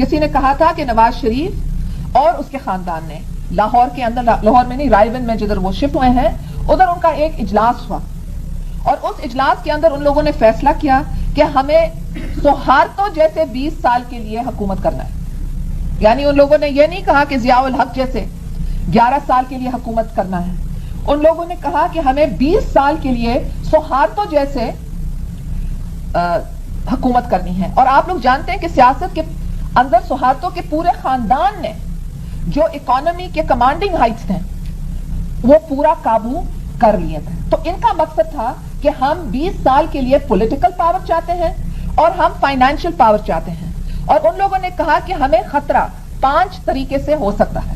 کسی نے کہا تھا کہ نواز شریف اور اس کے خاندان نے لاہور کے اندر، لاہور میں نہیں، رائے گنج میں جدھر وہ شفٹ ہوئے ہیں، ادھر ان کا ایک اجلاس ہوا اور اس اجلاس کے اندر ان لوگوں نے فیصلہ کیا کہ ہمیں سہارتو جیسے 20 سال کے لیے حکومت کرنا ہے. یعنی ان لوگوں نے یہ نہیں کہا کہ ضیاء الحق جیسے 11 سال کے لیے حکومت کرنا ہے. ان لوگوں نے کہا کہ ہمیں 20 سال کے لیے سہارتو جیسے حکومت کرنی ہے. اور آپ لوگ جانتے ہیں کہ سیاست کے اندر سہارتو کے پورے خاندان نے جو اکانومی کے کمانڈنگ ہائٹس تھے وہ پورا قابو کر لیے تھے. تو ان کا مقصد تھا کہ ہم 20 سال کے لیے پولیٹیکل پاور چاہتے ہیں اور ہم فائنینشیل پاور چاہتے ہیں. اور ان لوگوں نے کہا کہ ہمیں خطرہ 5 طریقے سے ہو سکتا ہے.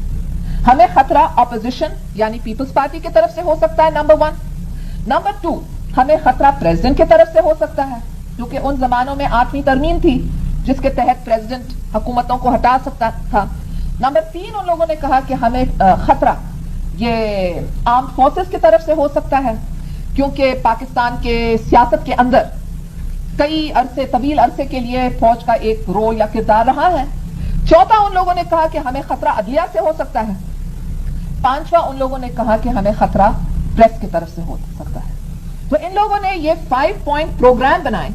ہمیں خطرہ اپوزیشن یعنی پیپلز پارٹی کی طرف سے ہو سکتا ہے، نمبر 1. نمبر 2، ہمیں خطرہ پریزیڈنٹ کی طرف سے ہو سکتا ہے، کیونکہ ان زمانوں میں 8ویں ترمیم تھی جس کے تحت پریزیڈنٹ حکومتوں کو ہٹا سکتا تھا. نمبر 3، ان لوگوں نے کہا کہ ہمیں خطرہ یہ آرم فورسز کی طرف سے ہو سکتا ہے، کیونکہ پاکستان کے سیاست کے اندر کئی طویل عرصے کے لیے فوج کا ایک رول یا کردار رہا ہے. چوتھا، ان لوگوں نے کہا کہ ہمیں خطرہ عدلیہ سے ہو سکتا ہے. 5واں، ان لوگوں نے کہا کہ ہمیں خطرہ پریس کی طرف سے ہو سکتا ہے. تو ان لوگوں نے یہ 5 پوائنٹ پروگرام بنائے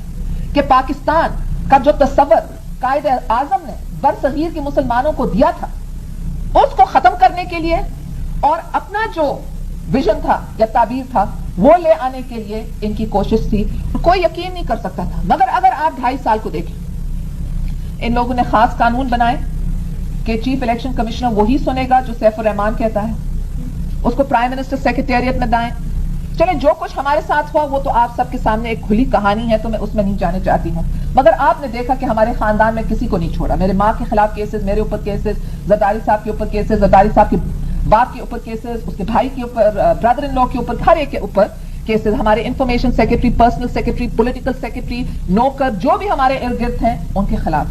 کہ پاکستان کا جو تصور قائد اعظم نے برصغیر کے مسلمانوں کو دیا تھا اس کو ختم کرنے کے لیے اور اپنا جو ویژن تھا یا تعبیر تھا وہ لے آنے کے لیے ان کی کوشش تھی. کوئی یقین نہیں کر سکتا تھا. مگر اگر آپ 2.5 سال کو دیکھیں، ان لوگوں نے خاص قانون بنائے کہ چیف الیکشن کمشنر وہی سنے گا جو سیف الرحمان کہتا ہے، اس کو پرائم منسٹر سیکریٹریٹ میں دائیں. چلے جو کچھ ہمارے ساتھ ہوا وہ تو آپ سب کے سامنے ایک کھلی کہانی ہے، تو میں اس میں نہیں جانے چاہتی ہوں. مگر آپ نے دیکھا کہ ہمارے خاندان میں کسی کو نہیں چھوڑا. میرے ماں کے خلاف کیسز، میرے اوپر کیسز، زرداری صاحب کے اوپر کیسز، زرداری صاحب کے باپ کے اوپر کیسز، اس کے بھائی کے اوپر، برادر ان لا کے اوپر، ہر ایک کے اوپر کیسز. ہمارے information secretary, personal secretary, political secretary, نوکر جو بھی ہمارے ارد گرد ہیں ان کے خلاف.